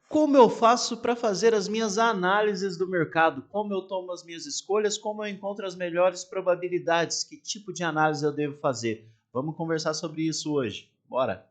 Como eu faço para fazer as minhas análises do mercado? Como eu tomo as minhas escolhas? Como eu encontro as melhores probabilidades? Que tipo de análise eu devo fazer? Vamos conversar sobre isso hoje. Bora!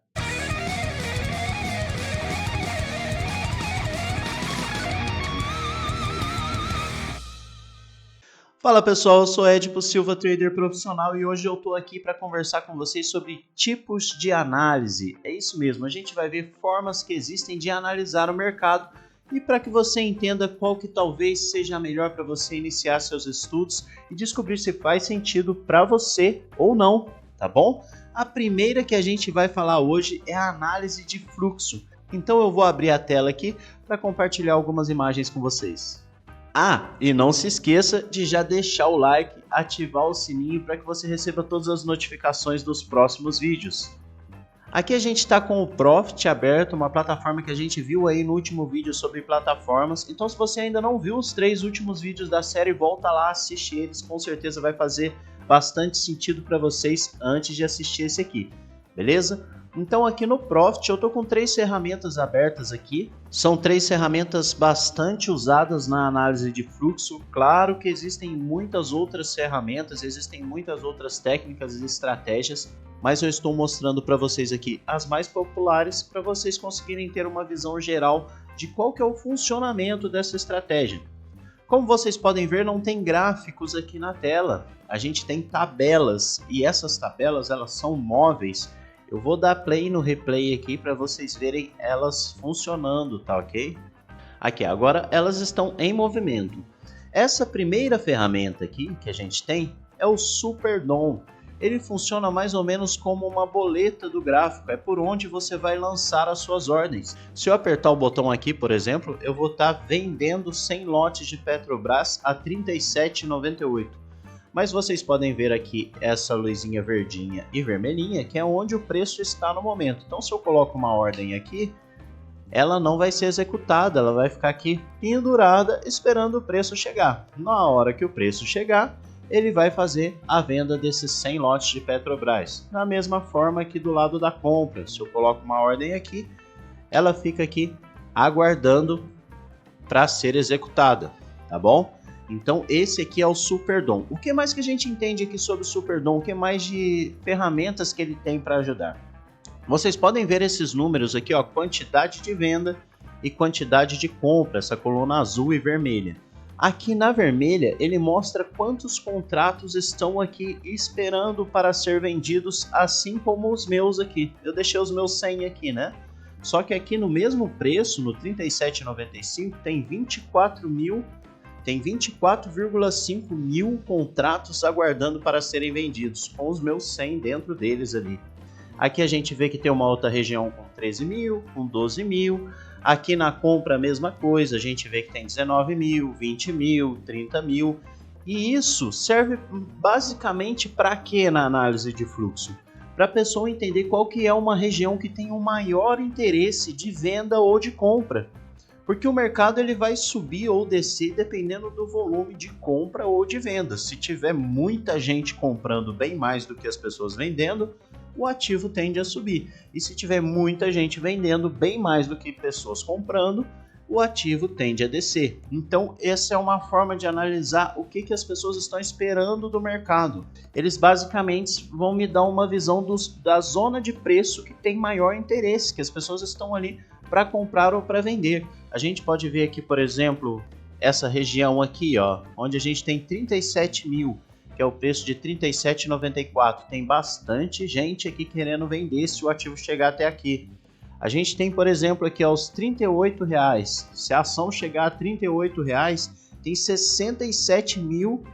Fala pessoal, eu sou Edipo Silva, trader profissional, e hoje eu estou aqui para conversar com vocês sobre tipos de análise. É isso mesmo, a gente vai ver formas que existem de analisar o mercado e para que você entenda qual que talvez seja a melhor para você iniciar seus estudos e descobrir se faz sentido para você ou não, tá bom? A primeira que a gente vai falar hoje é a análise de fluxo. Então eu vou abrir a tela aqui para compartilhar algumas imagens com vocês. E não se esqueça de já deixar o like, ativar o sininho para que você receba todas as notificações dos próximos vídeos. Aqui a gente está com o Profit aberto, uma plataforma que a gente viu aí no último vídeo sobre plataformas. Então se você ainda não viu os 3 últimos vídeos da série, volta lá, assiste eles, com certeza vai fazer bastante sentido para vocês antes de assistir esse aqui, beleza? Então aqui no Profit eu estou com 3 ferramentas abertas aqui. São 3 ferramentas bastante usadas na análise de fluxo. Claro que existem muitas outras ferramentas, existem muitas outras técnicas e estratégias, mas eu estou mostrando para vocês aqui as mais populares para vocês conseguirem ter uma visão geral de qual que é o funcionamento dessa estratégia. Como vocês podem ver, não tem gráficos aqui na tela. A gente tem tabelas e essas tabelas elas são móveis. Eu vou dar play no replay aqui para vocês verem elas funcionando, tá ok? Aqui, agora elas estão em movimento. Essa primeira ferramenta aqui que a gente tem é o Super DOM. Ele funciona mais ou menos como uma boleta do gráfico, é por onde você vai lançar as suas ordens. Se eu apertar o botão aqui, por exemplo, eu vou estar vendendo 100 lotes de Petrobras a R$ 37,98. Mas vocês podem ver aqui essa luzinha verdinha e vermelhinha, que é onde o preço está no momento. Então se eu coloco uma ordem aqui, ela não vai ser executada, ela vai ficar aqui pendurada esperando o preço chegar. Na hora que o preço chegar, ele vai fazer a venda desses 100 lotes de Petrobras. Da mesma forma que do lado da compra, se eu coloco uma ordem aqui, ela fica aqui aguardando para ser executada, tá bom? Então esse aqui é o Super DOM. O que mais que a gente entende aqui sobre o Super DOM? O que mais de ferramentas que ele tem para ajudar? Vocês podem ver esses números aqui, ó, quantidade de venda e quantidade de compra, essa coluna azul e vermelha. Aqui na vermelha ele mostra quantos contratos estão aqui esperando para ser vendidos, assim como os meus aqui. Eu deixei os meus 100 aqui, né? Só que aqui no mesmo preço, no R$ 37,95, tem 24,5 mil contratos aguardando para serem vendidos, com os meus 100 dentro deles ali. Aqui a gente vê que tem uma outra região com 13 mil, com 12 mil. Aqui na compra a mesma coisa, a gente vê que tem 19 mil, 20 mil, 30 mil. E isso serve basicamente para quê na análise de fluxo? Para a pessoa entender qual que é uma região que tem o maior interesse de venda ou de compra. Porque o mercado ele vai subir ou descer dependendo do volume de compra ou de venda. Se tiver muita gente comprando bem mais do que as pessoas vendendo, o ativo tende a subir. E se tiver muita gente vendendo bem mais do que pessoas comprando, o ativo tende a descer. Então essa é uma forma de analisar o que as pessoas estão esperando do mercado. Eles basicamente vão me dar uma visão da zona de preço que tem maior interesse, que as pessoas estão ali para comprar ou para vender. A gente pode ver aqui, por exemplo, essa região aqui, ó, onde a gente tem 37 mil, que é o preço de R$ 37,94. Tem bastante gente aqui querendo vender se o ativo chegar até aqui. A gente tem, por exemplo, aqui aos R$ 38,00. Se a ação chegar a R$ 38,00, tem 67,5 mil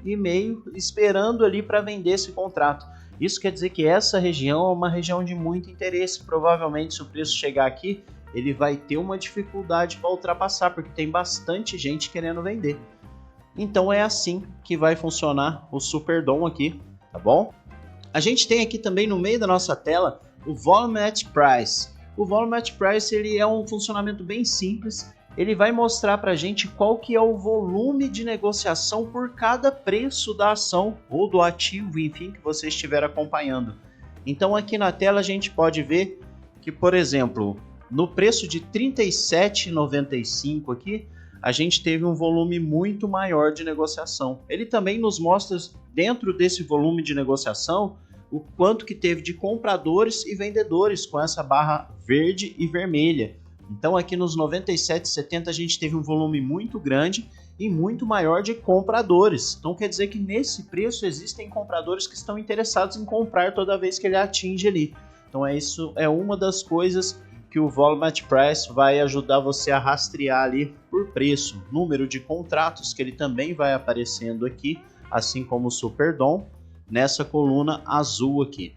esperando ali para vender esse contrato. Isso quer dizer que essa região é uma região de muito interesse. Provavelmente, se o preço chegar aqui, ele vai ter uma dificuldade para ultrapassar, porque tem bastante gente querendo vender. Então é assim que vai funcionar o Super DOM aqui, tá bom? A gente tem aqui também no meio da nossa tela o Volume at Price. O Volume at Price ele é um funcionamento bem simples. Ele vai mostrar para a gente qual que é o volume de negociação por cada preço da ação ou do ativo, enfim, que você estiver acompanhando. Então aqui na tela a gente pode ver que, por exemplo, No preço de R$ 37,95 aqui, a gente teve um volume muito maior de negociação. Ele também nos mostra, dentro desse volume de negociação, o quanto que teve de compradores e vendedores com essa barra verde e vermelha. Então aqui nos 97,70 a gente teve um volume muito grande e muito maior de compradores. Então quer dizer que nesse preço existem compradores que estão interessados em comprar toda vez que ele atinge ali. Então isso é uma das coisas que o Volume Match Price vai ajudar você a rastrear ali por preço. Número de contratos, que ele também vai aparecendo aqui, assim como o Super DOM, nessa coluna azul aqui.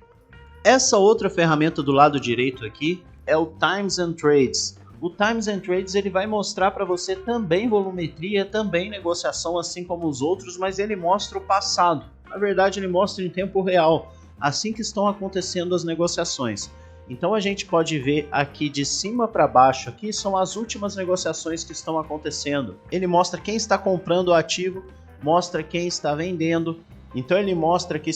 Essa outra ferramenta do lado direito aqui é o Times and Trades. O Times and Trades ele vai mostrar para você também volumetria, também negociação, assim como os outros, mas ele mostra o passado. Na verdade, ele mostra em tempo real, assim que estão acontecendo as negociações. Então a gente pode ver aqui de cima para baixo, aqui são as últimas negociações que estão acontecendo. Ele mostra quem está comprando o ativo, mostra quem está vendendo. Então ele mostra aqui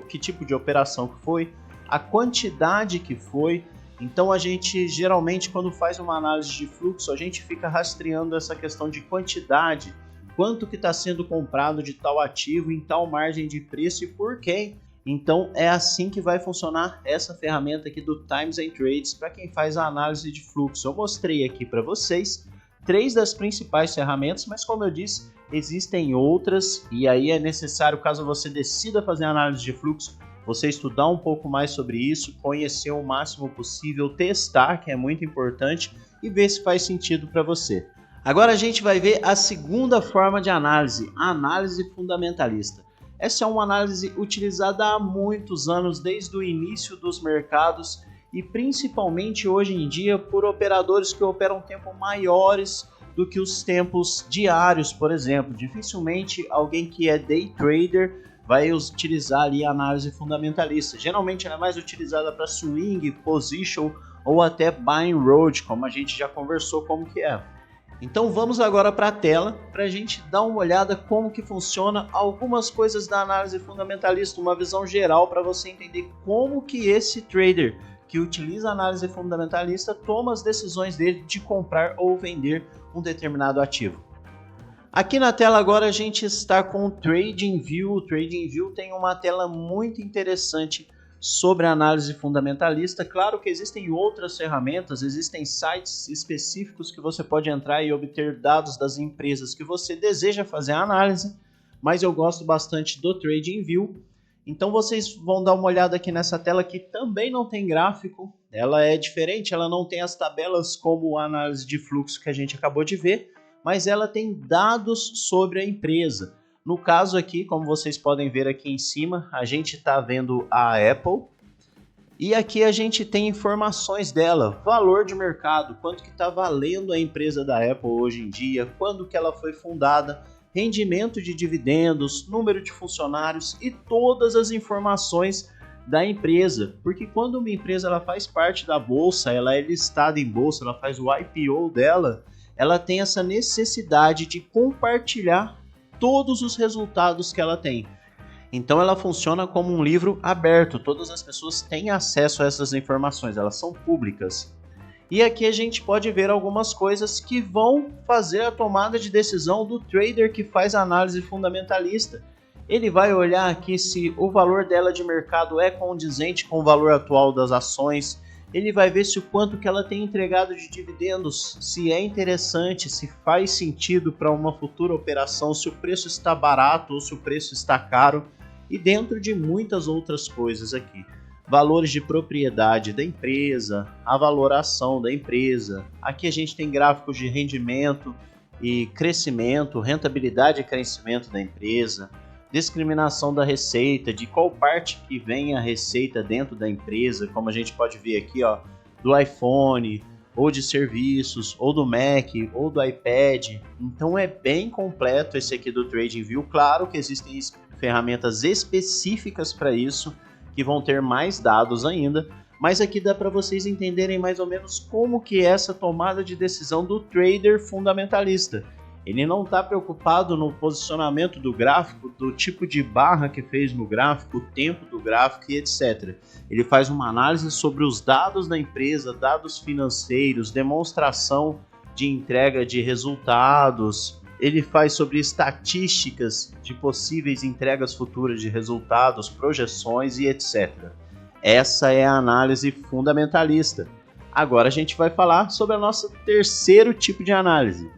que tipo de operação que foi, a quantidade que foi. Então a gente geralmente quando faz uma análise de fluxo, a gente fica rastreando essa questão de quantidade, quanto que está sendo comprado de tal ativo em tal margem de preço e por quem. Então é assim que vai funcionar essa ferramenta aqui do Times and Trades para quem faz a análise de fluxo. Eu mostrei aqui para vocês 3 das principais ferramentas, mas como eu disse, existem outras e aí é necessário, caso você decida fazer análise de fluxo, você estudar um pouco mais sobre isso, conhecer o máximo possível, testar, que é muito importante, e ver se faz sentido para você. Agora a gente vai ver a segunda forma de análise, a análise fundamentalista. Essa é uma análise utilizada há muitos anos, desde o início dos mercados e principalmente hoje em dia por operadores que operam tempo maiores do que os tempos diários, por exemplo. Dificilmente alguém que é day trader vai utilizar ali a análise fundamentalista. Geralmente ela é mais utilizada para swing, position ou até buy and hold, como a gente já conversou como que é. Então vamos agora para a tela para a gente dar uma olhada como que funciona algumas coisas da análise fundamentalista, uma visão geral para você entender como que esse trader que utiliza a análise fundamentalista toma as decisões dele de comprar ou vender um determinado ativo. Aqui na tela agora a gente está com o TradingView. O TradingView tem uma tela muito interessante sobre a análise fundamentalista. Claro que existem outras ferramentas, existem sites específicos que você pode entrar e obter dados das empresas que você deseja fazer a análise, mas eu gosto bastante do TradingView. Então vocês vão dar uma olhada aqui nessa tela que também não tem gráfico, ela é diferente, ela não tem as tabelas como a análise de fluxo que a gente acabou de ver, mas ela tem dados sobre a empresa. No caso aqui, como vocês podem ver aqui em cima, a gente está vendo a Apple e aqui a gente tem informações dela, valor de mercado, quanto que está valendo a empresa da Apple hoje em dia, quando que ela foi fundada, rendimento de dividendos, número de funcionários e todas as informações da empresa. Porque quando uma empresa ela faz parte da bolsa, ela é listada em bolsa, ela faz o IPO dela, ela tem essa necessidade de compartilhar todos os resultados que ela tem. Então ela funciona como um livro aberto, todas as pessoas têm acesso a essas informações, elas são públicas. E aqui a gente pode ver algumas coisas que vão fazer a tomada de decisão do trader que faz a análise fundamentalista. Ele vai olhar aqui se o valor dela de mercado é condizente com o valor atual das ações. Ele vai ver se o quanto que ela tem entregado de dividendos, se é interessante, se faz sentido para uma futura operação, se o preço está barato ou se o preço está caro, e dentro de muitas outras coisas aqui. Valores de propriedade da empresa, a valoração da empresa. Aqui a gente tem gráficos de rendimento e crescimento, rentabilidade e crescimento da empresa. Discriminação da receita, de qual parte que vem a receita dentro da empresa, como a gente pode ver aqui, ó, do iPhone, ou de serviços, ou do Mac, ou do iPad. Então é bem completo esse aqui do TradingView. Claro que existem ferramentas específicas para isso, que vão ter mais dados ainda, mas aqui dá para vocês entenderem mais ou menos como que é essa tomada de decisão do trader fundamentalista. Ele não está preocupado no posicionamento do gráfico, do tipo de barra que fez no gráfico, o tempo do gráfico e etc. Ele faz uma análise sobre os dados da empresa, dados financeiros, demonstração de entrega de resultados. Ele faz sobre estatísticas de possíveis entregas futuras de resultados, projeções e etc. Essa é a análise fundamentalista. Agora a gente vai falar sobre o nosso terceiro tipo de análise.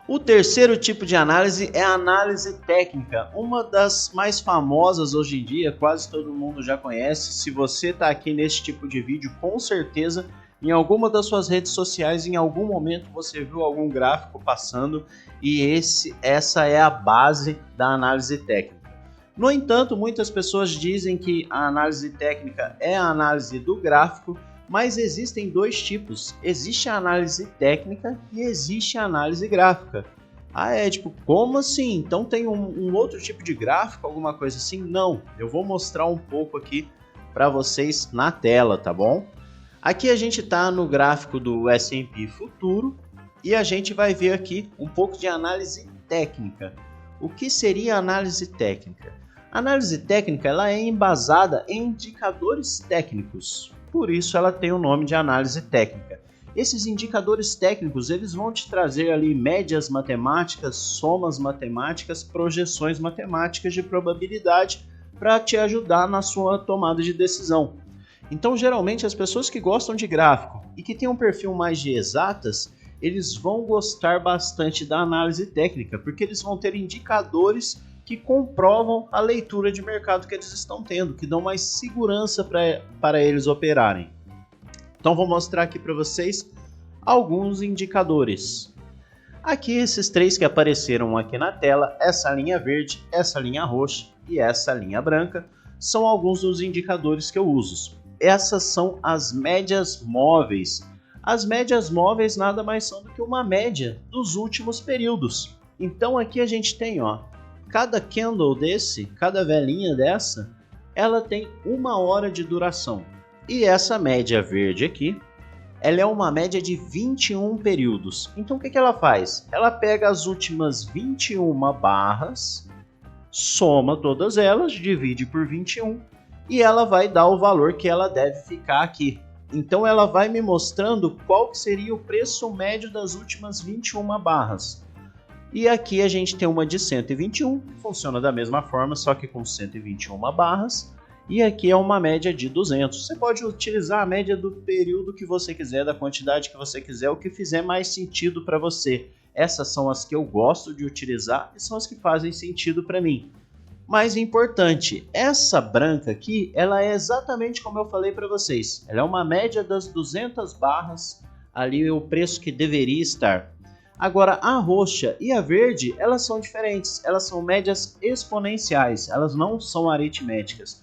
O terceiro tipo de análise é a análise técnica, uma das mais famosas hoje em dia, quase todo mundo já conhece. Se você está aqui nesse tipo de vídeo, com certeza, em alguma das suas redes sociais, em algum momento você viu algum gráfico passando e essa é a base da análise técnica. No entanto, muitas pessoas dizem que a análise técnica é a análise do gráfico, mas existem dois tipos. Existe a análise técnica e existe a análise gráfica. Ah, tipo, como assim? Então tem um outro tipo de gráfico, alguma coisa assim? Não, eu vou mostrar um pouco aqui para vocês na tela, tá bom? Aqui a gente está no gráfico do S&P Futuro e a gente vai ver aqui um pouco de análise técnica. O que seria a análise técnica? A análise técnica ela é embasada em indicadores técnicos. Por isso ela tem o nome de análise técnica. Esses indicadores técnicos eles vão te trazer ali médias matemáticas, somas matemáticas, projeções matemáticas de probabilidade para te ajudar na sua tomada de decisão. Então geralmente as pessoas que gostam de gráfico e que têm um perfil mais de exatas, eles vão gostar bastante da análise técnica, porque eles vão ter indicadores que comprovam a leitura de mercado que eles estão tendo, que dão mais segurança para eles operarem. Então vou mostrar aqui para vocês alguns indicadores. Aqui esses três que apareceram aqui na tela, essa linha verde, essa linha roxa e essa linha branca, são alguns dos indicadores que eu uso. Essas são as médias móveis. As médias móveis nada mais são do que uma média dos últimos períodos. Então aqui a gente tem, cada candle desse, cada velinha dessa, ela tem 1 hora de duração. E essa média verde aqui, ela é uma média de 21 períodos. Então o que ela faz? Ela pega as últimas 21 barras, soma todas elas, divide por 21 e ela vai dar o valor que ela deve ficar aqui. Então ela vai me mostrando qual seria o preço médio das últimas 21 barras. E aqui a gente tem uma de 121, funciona da mesma forma, só que com 121 barras. E aqui é uma média de 200. Você pode utilizar a média do período que você quiser, da quantidade que você quiser, o que fizer mais sentido para você. Essas são as que eu gosto de utilizar e são as que fazem sentido para mim. Mais importante, essa branca aqui, ela é exatamente como eu falei para vocês. Ela é uma média das 200 barras, ali é o preço que deveria estar. Agora, a roxa e a verde, elas são diferentes. Elas são médias exponenciais, elas não são aritméticas.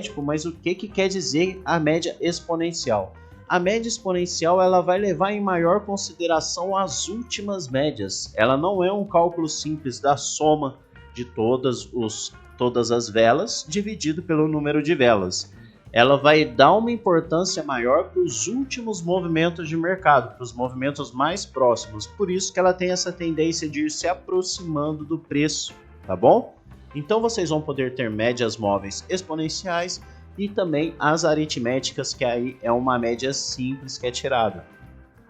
Tipo, mas o que quer dizer a média exponencial? A média exponencial ela vai levar em maior consideração as últimas médias. Ela não é um cálculo simples da soma de todas as velas dividido pelo número de velas. Ela vai dar uma importância maior para os últimos movimentos de mercado, para os movimentos mais próximos. Por isso que ela tem essa tendência de ir se aproximando do preço, tá bom? Então vocês vão poder ter médias móveis exponenciais e também as aritméticas, que aí é uma média simples que é tirada.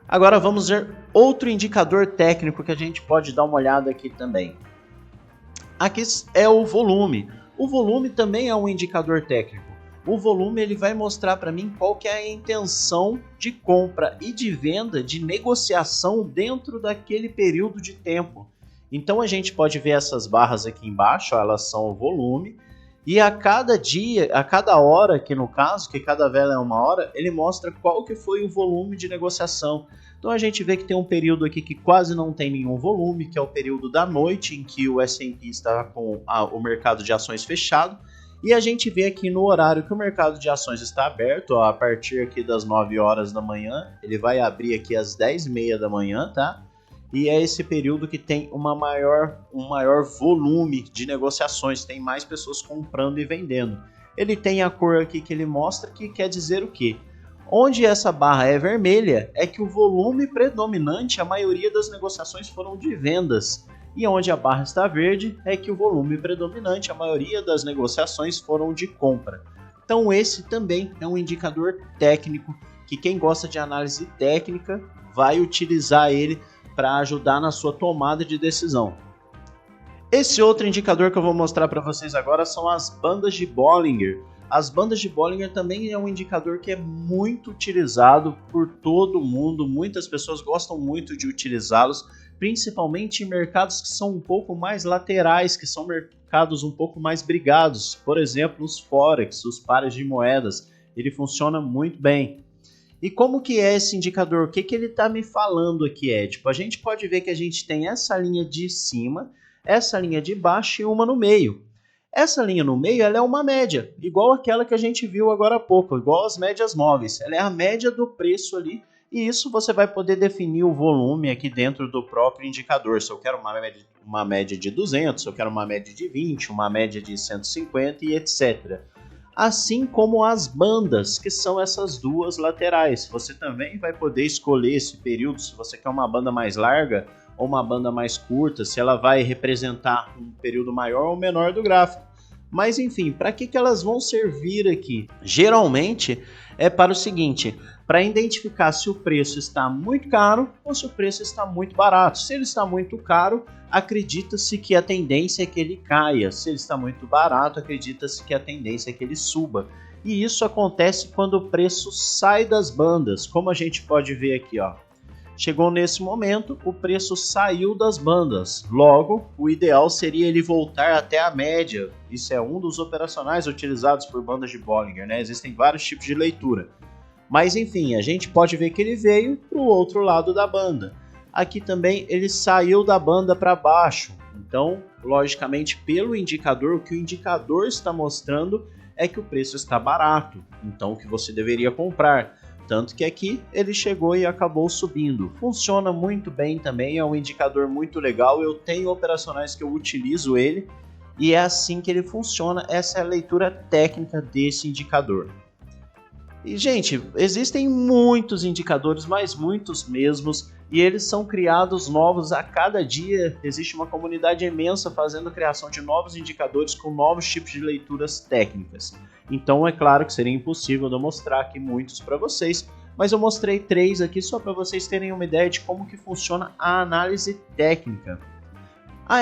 Agora vamos ver outro indicador técnico que a gente pode dar uma olhada aqui também. Aqui é o volume. O volume também é um indicador técnico. O volume ele vai mostrar para mim qual que é a intenção de compra e de venda, de negociação dentro daquele período de tempo. Então a gente pode ver essas barras aqui embaixo, elas são o volume, e a cada dia, a cada hora, aqui no caso, que cada vela é 1 hora, ele mostra qual que foi o volume de negociação. Então a gente vê que tem um período aqui que quase não tem nenhum volume, que é o período da noite, em que o S&P está com o mercado de ações fechado, e a gente vê aqui no horário que o mercado de ações está aberto, a partir aqui das 9 horas da manhã, ele vai abrir aqui às 10h30 da manhã, tá? E é esse período que tem um maior volume de negociações, tem mais pessoas comprando e vendendo. Ele tem a cor aqui que ele mostra, que quer dizer o quê? Onde essa barra é vermelha é que o volume predominante, a maioria das negociações foram de vendas. E onde a barra está verde é que o volume predominante, a maioria das negociações foram de compra. Então esse também é um indicador técnico que quem gosta de análise técnica vai utilizar ele para ajudar na sua tomada de decisão. Esse outro indicador que eu vou mostrar para vocês agora são as bandas de Bollinger. As bandas de Bollinger também é um indicador que é muito utilizado por todo mundo, muitas pessoas gostam muito de utilizá-los, principalmente em mercados que são um pouco mais laterais, que são mercados um pouco mais brigados. Por exemplo, os Forex, os pares de moedas, ele funciona muito bem. E como que é esse indicador? O que ele está me falando aqui, A gente pode ver que a gente tem essa linha de cima, essa linha de baixo e uma no meio. Essa linha no meio ela é uma média, igual aquela que a gente viu agora há pouco, igual as médias móveis. Ela é a média do preço ali, e isso você vai poder definir o volume aqui dentro do próprio indicador. Se eu quero uma média de 200, se eu quero uma média de 20, uma média de 150 e etc. Assim como as bandas, que são essas duas laterais. Você também vai poder escolher esse período, se você quer uma banda mais larga ou uma banda mais curta, se ela vai representar um período maior ou menor do gráfico. Mas enfim, para que elas vão servir aqui? Geralmente é para o seguinte, para identificar se o preço está muito caro ou se o preço está muito barato. Se ele está muito caro, acredita-se que a tendência é que ele caia. Se ele está muito barato, acredita-se que a tendência é que ele suba. E isso acontece quando o preço sai das bandas, como a gente pode ver aqui, ó. Chegou nesse momento, o preço saiu das bandas. Logo, o ideal seria ele voltar até a média. Isso é um dos operacionais utilizados por bandas de Bollinger, né? Existem vários tipos de leitura. Mas enfim, a gente pode ver que ele veio para o outro lado da banda. Aqui também ele saiu da banda para baixo. Então, logicamente, pelo indicador, o que o indicador está mostrando é que o preço está barato. Então, o que você deveria comprar. Tanto que aqui ele chegou e acabou subindo. Funciona muito bem também, é um indicador muito legal. Eu tenho operacionais que eu utilizo ele e é assim que ele funciona. Essa é a leitura técnica desse indicador. E, gente, existem muitos indicadores, mas muitos mesmos, e eles são criados novos a cada dia. Existe uma comunidade imensa fazendo a criação de novos indicadores com novos tipos de leituras técnicas. Então é claro que seria impossível eu mostrar aqui muitos para vocês, mas eu mostrei 3 aqui só para vocês terem uma ideia de como que funciona a análise técnica.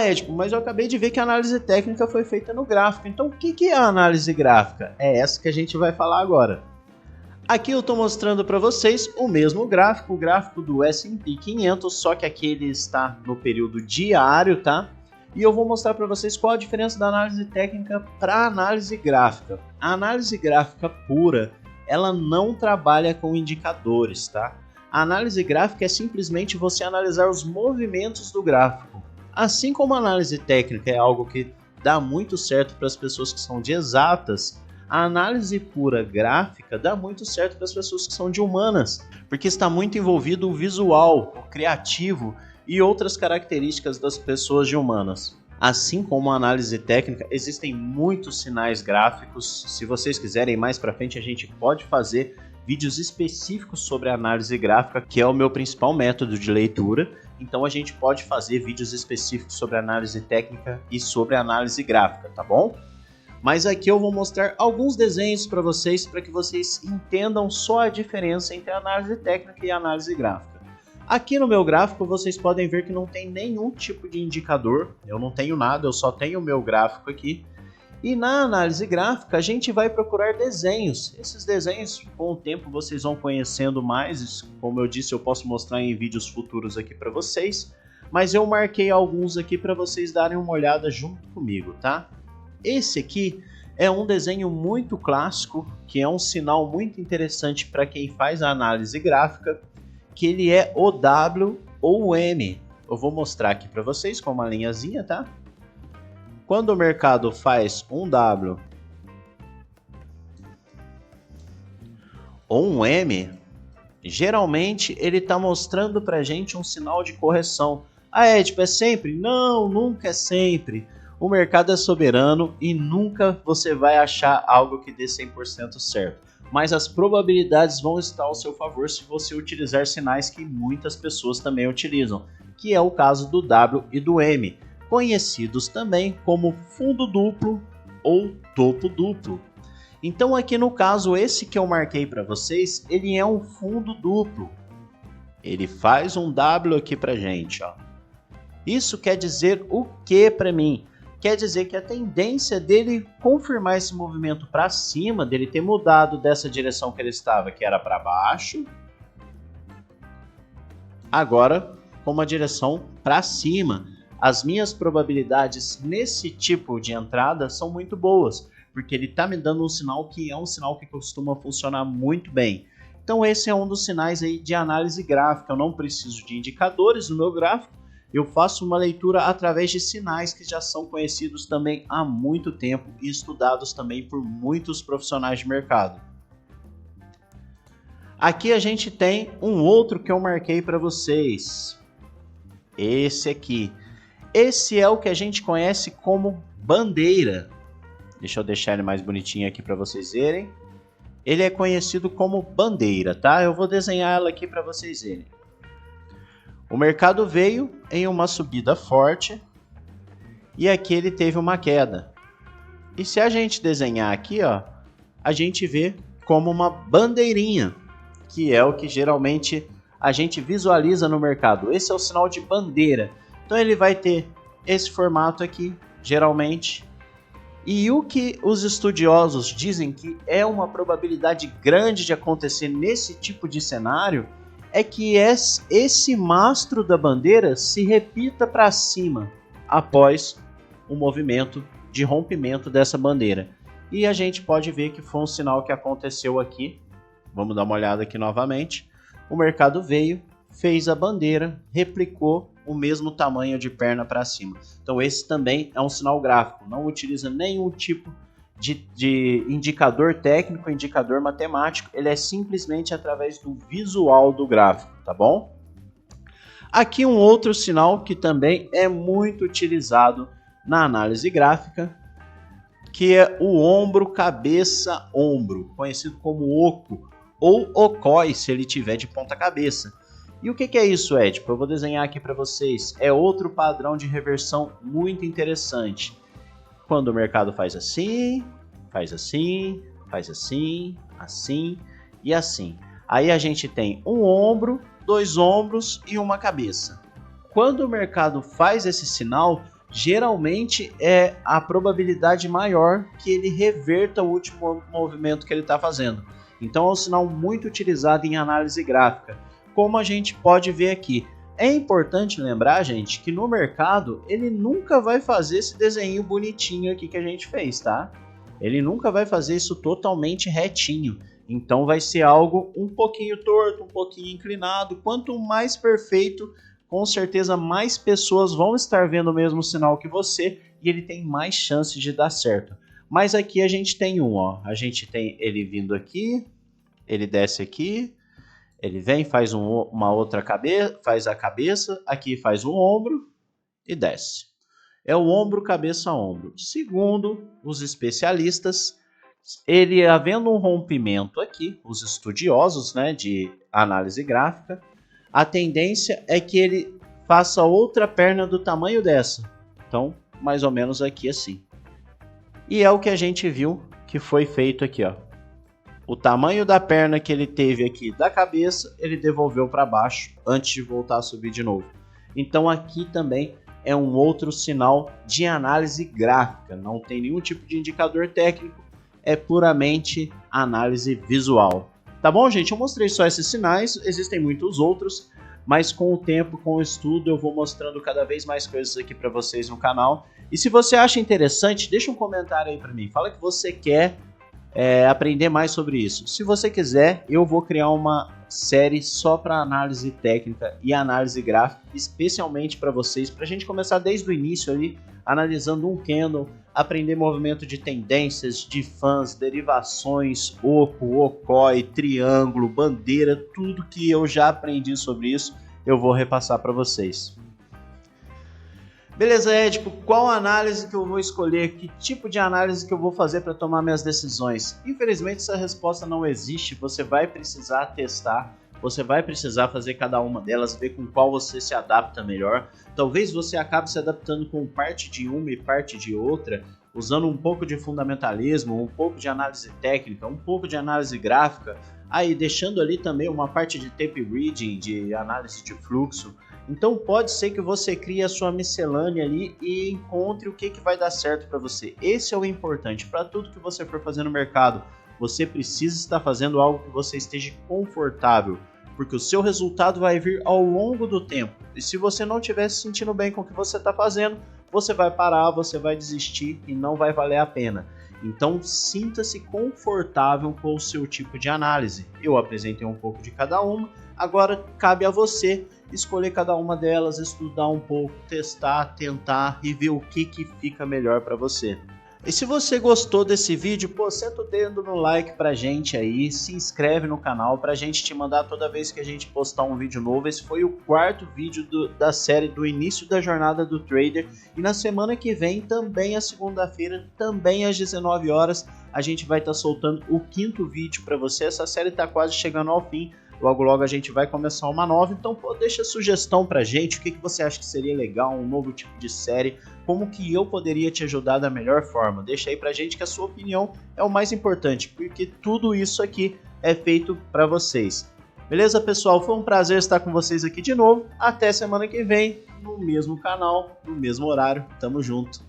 Edipo, mas eu acabei de ver que a análise técnica foi feita no gráfico, então o que é a análise gráfica? É essa que a gente vai falar agora. Aqui eu estou mostrando para vocês o mesmo gráfico, o gráfico do S&P 500, só que aqui ele está no período diário, tá? E eu vou mostrar para vocês qual a diferença da análise técnica para a análise gráfica. A análise gráfica pura, ela não trabalha com indicadores, tá? A análise gráfica é simplesmente você analisar os movimentos do gráfico. Assim como a análise técnica é algo que dá muito certo para as pessoas que são de exatas, a análise pura gráfica dá muito certo para as pessoas que são de humanas, porque está muito envolvido o visual, o criativo e outras características das pessoas de humanas. Assim como a análise técnica, existem muitos sinais gráficos. Se vocês quiserem, mais para frente a gente pode fazer vídeos específicos sobre a análise gráfica, que é o meu principal método de leitura. Então a gente pode fazer vídeos específicos sobre a análise técnica e sobre a análise gráfica, tá bom? Mas aqui eu vou mostrar alguns desenhos para vocês que vocês entendam só a diferença entre a análise técnica e a análise gráfica. Aqui no meu gráfico vocês podem ver que não tem nenhum tipo de indicador, eu não tenho nada, eu só tenho o meu gráfico aqui. E na análise gráfica a gente vai procurar desenhos. Esses desenhos, com o tempo vocês vão conhecendo mais, como eu disse eu posso mostrar em vídeos futuros aqui para vocês. Mas eu marquei alguns aqui para vocês darem uma olhada junto comigo, tá? Esse aqui é um desenho muito clássico, que é um sinal muito interessante para quem faz a análise gráfica, que ele é o W ou o M. Eu vou mostrar aqui para vocês com uma linhazinha, tá? Quando o mercado faz um W ou um M, geralmente ele está mostrando para a gente um sinal de correção. Edipo, é sempre? Não, nunca é sempre. O mercado é soberano e nunca você vai achar algo que dê 100% certo. mas as probabilidades vão estar ao seu favor se você utilizar sinais que muitas pessoas também utilizam, que é o caso do W e do M, conhecidos também como fundo duplo ou topo duplo. Então aqui no caso, esse que eu marquei para vocês, ele é um fundo duplo. Ele faz um W aqui pra gente, ó. Isso quer dizer o que para mim? Quer dizer que a tendência dele confirmar esse movimento para cima, dele ter mudado dessa direção que ele estava, que era para baixo, agora com uma direção para cima. As minhas probabilidades nesse tipo de entrada são muito boas, porque ele está me dando um sinal que é um sinal que costuma funcionar muito bem. Então esse é um dos sinais aí de análise gráfica. Eu não preciso de indicadores no meu gráfico, eu faço uma leitura através de sinais que já são conhecidos também há muito tempo e estudados também por muitos profissionais de mercado. Aqui a gente tem um outro que eu marquei para vocês. Esse aqui. Esse é o que a gente conhece como bandeira. Deixa eu deixar ele mais bonitinho aqui para vocês verem. Ele é conhecido como bandeira, tá? Eu vou desenhar ela aqui para vocês verem. O mercado veio em uma subida forte e aqui ele teve uma queda. E se a gente desenhar aqui, ó, a gente vê como uma bandeirinha, que é o que geralmente a gente visualiza no mercado. Esse é o sinal de bandeira. Então ele vai ter esse formato aqui, geralmente. E o que os estudiosos dizem que é uma probabilidade grande de acontecer nesse tipo de cenário é que esse mastro da bandeira se repita para cima após o movimento de rompimento dessa bandeira. E a gente pode ver que foi um sinal que aconteceu aqui. Vamos dar uma olhada aqui novamente. O mercado veio, fez a bandeira, replicou o mesmo tamanho de perna para cima. Então esse também é um sinal gráfico. Não utiliza nenhum tipo de indicador técnico, indicador matemático, ele é simplesmente através do visual do gráfico, tá bom? Aqui um outro sinal que também é muito utilizado na análise gráfica, que é o ombro, cabeça, ombro, conhecido como oco, ou ocói se ele tiver de ponta cabeça. E o que é isso, Ed? Eu vou desenhar aqui para vocês. É outro padrão de reversão muito interessante. Quando o mercado faz assim, assim e assim. Aí a gente tem um ombro, dois ombros e uma cabeça. Quando o mercado faz esse sinal, geralmente é a probabilidade maior que ele reverta o último movimento que ele está fazendo. Então é um sinal muito utilizado em análise gráfica, como a gente pode ver aqui. É importante lembrar, gente, que no mercado ele nunca vai fazer esse desenho bonitinho aqui que a gente fez, tá? Ele nunca vai fazer isso totalmente retinho. Então vai ser algo um pouquinho torto, um pouquinho inclinado. Quanto mais perfeito, com certeza mais pessoas vão estar vendo o mesmo sinal que você e ele tem mais chance de dar certo. Mas aqui a gente tem ó. A gente tem ele vindo aqui, ele desce aqui. Ele vem, faz uma outra cabeça, faz a cabeça, aqui faz o ombro e desce. É o ombro, cabeça, ombro. Segundo os especialistas, ele havendo um rompimento aqui, os estudiosos, né, de análise gráfica, a tendência é que ele faça outra perna do tamanho dessa. Então, mais ou menos aqui assim. E é o que a gente viu que foi feito aqui, ó. O tamanho da perna que ele teve aqui da cabeça, ele devolveu para baixo antes de voltar a subir de novo. Então aqui também é um outro sinal de análise gráfica. Não tem nenhum tipo de indicador técnico, é puramente análise visual. Tá bom, gente? Eu mostrei só esses sinais, existem muitos outros, mas com o tempo, com o estudo, eu vou mostrando cada vez mais coisas aqui para vocês no canal. E se você acha interessante, deixa um comentário aí para mim. Fala que você quer aprender mais sobre isso. Se você quiser, eu vou criar uma série só para análise técnica e análise gráfica, especialmente para vocês, para a gente começar desde o início ali, analisando um candle, aprender movimento de tendências, de fãs, derivações, oco, ocói, triângulo, bandeira, tudo que eu já aprendi sobre isso, eu vou repassar para vocês. Beleza, Edipo, qual análise que eu vou escolher? Que tipo de análise que eu vou fazer para tomar minhas decisões? Infelizmente essa resposta não existe, você vai precisar testar, você vai precisar fazer cada uma delas, ver com qual você se adapta melhor. Talvez você acabe se adaptando com parte de uma e parte de outra, usando um pouco de fundamentalismo, um pouco de análise técnica, um pouco de análise gráfica, aí deixando ali também uma parte de tape reading, de análise de fluxo. Então pode ser que você crie a sua miscelânea ali e encontre o que vai dar certo para você. Esse é o importante. Para tudo que você for fazer no mercado, você precisa estar fazendo algo que você esteja confortável, porque o seu resultado vai vir ao longo do tempo. E se você não estiver se sentindo bem com o que você está fazendo, você vai parar, você vai desistir e não vai valer a pena. Então sinta-se confortável com o seu tipo de análise. Eu apresentei um pouco de cada uma, agora cabe a você escolher cada uma delas, estudar um pouco, testar, tentar e ver o que fica melhor para você. E se você gostou desse vídeo, pô, senta o dedo no like pra gente aí, se inscreve no canal pra gente te mandar toda vez que a gente postar um vídeo novo. Esse foi o quarto vídeo da série do início da jornada do trader, e na semana que vem, também a segunda-feira, também às 19 horas, a gente vai estar soltando o quinto vídeo para você. Essa série tá quase chegando ao fim. Logo logo a gente vai começar uma nova, então pô, deixa sugestão pra gente, o que você acha que seria legal, um novo tipo de série, como que eu poderia te ajudar da melhor forma. Deixa aí pra gente que a sua opinião é o mais importante, porque tudo isso aqui é feito para vocês. Beleza, pessoal? Foi um prazer estar com vocês aqui de novo. Até semana que vem, no mesmo canal, no mesmo horário. Tamo junto.